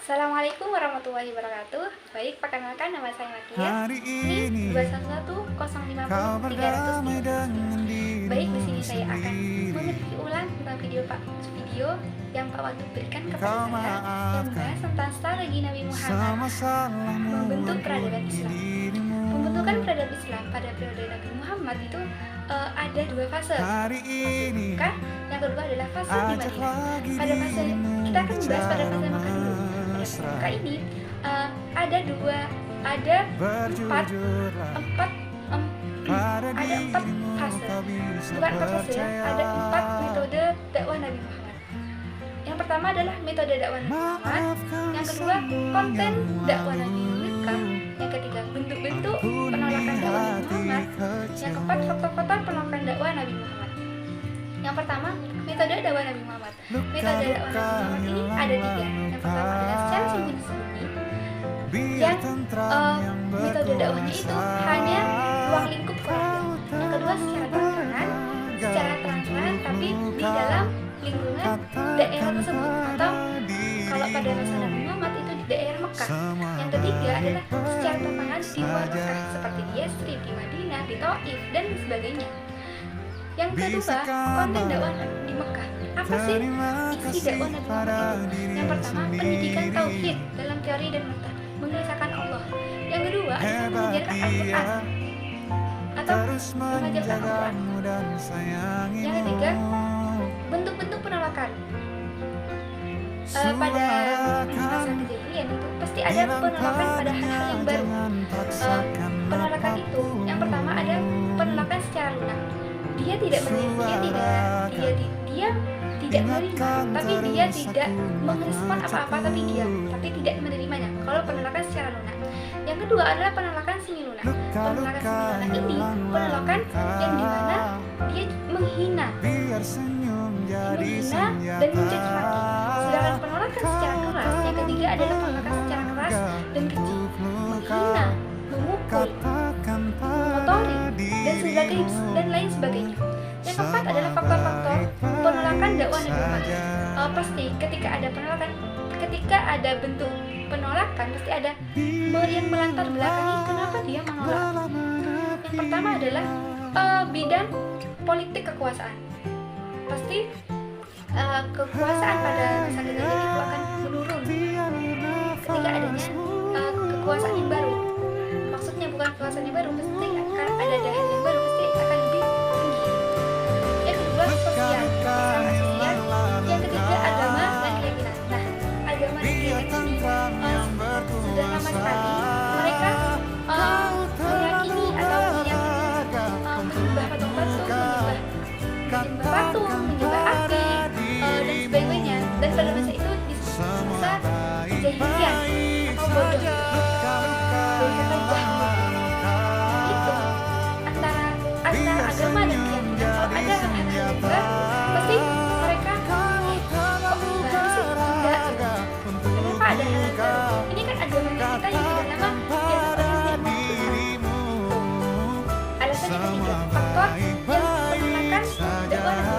Assalamualaikum warahmatullahi wabarakatuh. Baik, perkenalkan nama saya Makia. Ini 211 Baik, di sini saya akan memiliki ulang tentang video yang Pak Wagub berikan kepada saya yang membahas tentang strategi Nabi Muhammad membentuk peradaban Islam. Pembentukan peradaban Islam pada periode Nabi Muhammad itu ada dua fase. Fase Mekah, yang kedua adalah fase di Madinah. Pada fase kita akan membahas pada fase Mekah dulu. Pada fase Mekah ini ada empat fase. Bukan empat fase, ada 4 metode dakwah Nabi Muhammad. Yang pertama adalah metode dakwah Nabi Muhammad, yang kedua konten dakwah Nabi Mekah, yang ketiga bentuk-bentuk penolakan dakwah Nabi Muhammad, yang keempat faktor-faktor penolakan dakwah Nabi Muhammad. Yang pertama, metode dakwah Nabi Muhammad. Metode dakwah Nabi Muhammad ini ada 3. Yang pertama adalah secara sembunyi-sembunyi, yang metode dakwahnya itu hanya ruang lingkup keluarga. Yang kedua secara terang-terangan tapi di dalam lingkungan daerah tersebut, atau kalau pada masa Nabi Muhammad itu di daerah Mekah. Yang ketiga adalah secara terang di luar Mekah, seperti di Yathrib, di Madinah, di Thaif dan sebagainya. Yang kedua, konten dakwah di Mekah. Apa sih isi dakwah Nabi Muhammad itu? Yang pertama, pendidikan tauhid dalam teori dan mengesahkan Allah. Yang kedua adalah mengajarkan Al-Quran atau mengajarkan Al-Quran. Yang ketiga, bentuk-bentuk penolakan. Pada masa kejadian itu pasti ada penolakan pada hal-hal yang baru. Penolakan itu yang pertama ada penolakan secara lunak. Dia tidak menerima, tapi dia tidak merespon apa-apa, tapi tidak menerimanya. Kalau penolakan secara lunak. Yang kedua adalah penolakan semi lunak. Penolakan semi lunak ini penolakan yang dimana dia menghina dan mencaci maki. Sedangkan penolakan secara keras, yang ketiga adalah penolakan secara keras dan keji, menghina, memukul, mengotori dan lain sebagainya. Yang keempat adalah faktor-faktor penolakan dakwah Nabi Muhammad. Pasti ketika ada bentuk penolakan, pasti ada yang melantar belakangi kenapa dia menolak. Yang pertama adalah bidang politik kekuasaan. Pasti kekuasaan pada masa kejadian itu akan menurun ketika adanya kekuasaan yang baru. Maksudnya bukan kekuasaan yang baru, pasti akan ada daerah yang baru, pasti akan lebih tinggi. Yang kedua sosial, yang ketiga agama dan keyakinan. Nah, agama dan keyakinan ini sudah lama sekali mereka meyakini atau menyembah patung, menyembah api dan sebagainya. Dan pada masa itu disebut masa kejahilian atau bodoh. Itu antara agama dan keyakinan. Kalau ada hal-hal yang berbeda, pasti mereka baru sih tidak. Kenapa ada hal yang baru? Ini kan agama kita yang sudah lama alasan yang ketiga, faktor yang penolakan dakwah Nabi.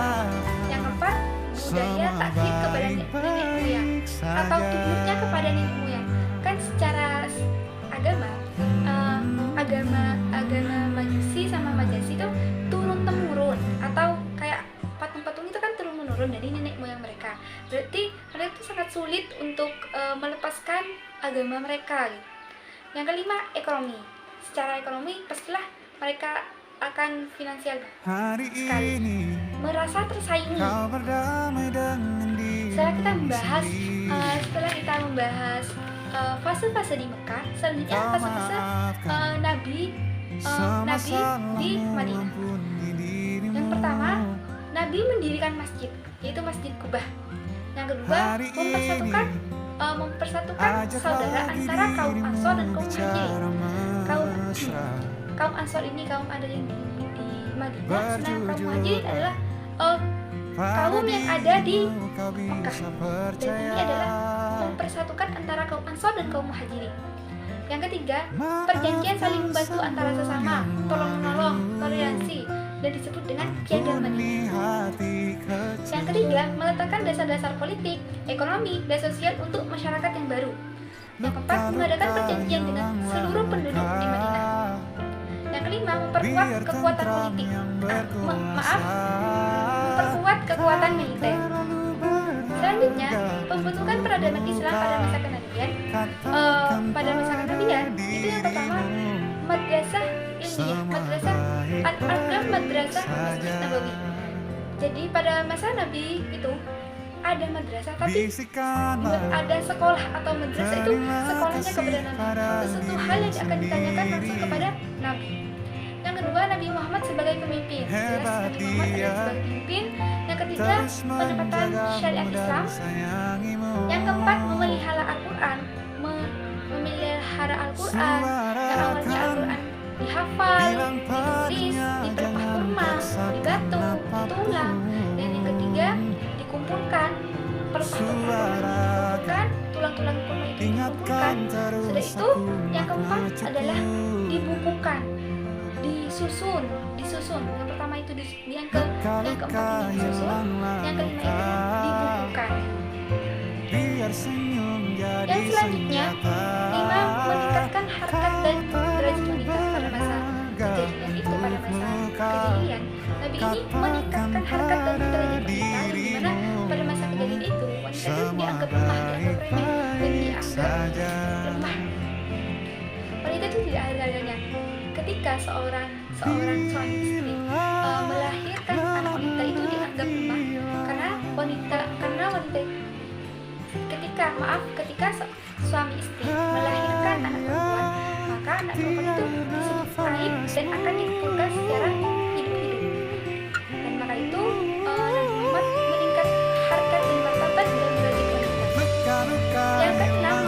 Yang keempat, budaya taklid kepada nenek moyang atau tunduknya kepada nenek moyang. Kan secara agama Majusi sama Majasi itu turun temurun, atau kayak patung-patung itu kan turun menurun dari nenek moyang mereka. Berarti mereka itu sangat sulit untuk melepaskan agama mereka gitu. Yang kelima, ekonomi. Secara ekonomi pastilah mereka akan finansial sekali, merasa tersaingi. Setelah kita membahas fase-fase di Mekah, selanjutnya fase-fase Nabi di Madinah. Yang pertama, Nabi mendirikan masjid, yaitu Masjid Qubah. Yang kedua, mempersatukan saudara antara kaum Ansor dan kaum Muhajirin. Kaum Ansor ini kaum ada yang di Madinah, sedangkan kaum Muhajirin adalah kaum yang ada di Mekah. Dan ini adalah mempersatukan antara kaum Ansor dan kaum Muhajirin. Yang ketiga, perjanjian saling membantu antara sesama, tolong menolong, toleransi. dan disebut dengan piagam Manila. Yang ketiga, meletakkan dasar-dasar politik, ekonomi, dan sosial untuk masyarakat yang baru. Yang keempat, mengadakan perjanjian dengan seluruh penduduk di Madinah. Yang kelima, memperkuat kekuatan politik. Memperkuat kekuatan militer. Selanjutnya, pembentukan peradaban Islam pada masa kenabian. Pada masa kenabian itu yang pertama, madrasah ilmiah, madrasah al-Arqam, madrasah Masjid Nabawi. Jadi pada masa Nabi itu ada madrasah, tapi ada sekolah atau madrasah itu sekolahnya kepada Nabi. Sesuatu hal yang akan ditanyakan langsung kepada Nabi. Yang kedua, Nabi Muhammad sebagai pemimpin. Jelas Nabi Muhammad adalah sebagai pemimpin. Yang ketiga, penempatan syariat Islam. Yang keempat, memelihara Al-Quran. Memelihara Al-Quran. Yang awalnya Al-Quran dihafal, ditulis, diterpah kurma, dibatu, ditulang. Dan yang ketiga, dikumpulkan. Dikumpulkan, tulang-tulang kurma itu dikumpulkan. Sudah itu, yang keempat adalah dibukukan, disusun. Yang pertama itu yang keempat ini disusun, yang kelima itu dibukukan. Yang selanjutnya, 5. Meningkatkan harkat dan derajat wanita pada masa kejadian itu. Pada masa kejadian, Nabi ini meningkatkan harkat dan derajat wanita, di mana pada masa kejadian itu wanita itu dianggap lemah, dianggap remeh, dan dianggap lemah. Wanita itu tidak ada harganya. Ketika seorang suami istri melahirkan anak wanita itu dianggap lemah, karena wanita ketika suami istri melahirkan anak perempuan, maka anak perempuan itu disebut aib dan akan dikuburkan secara hidup-hidup. Dan maka itu Nabi Muhammad meningkat harkat dan martabat dan derajat wanita. Yang keenam,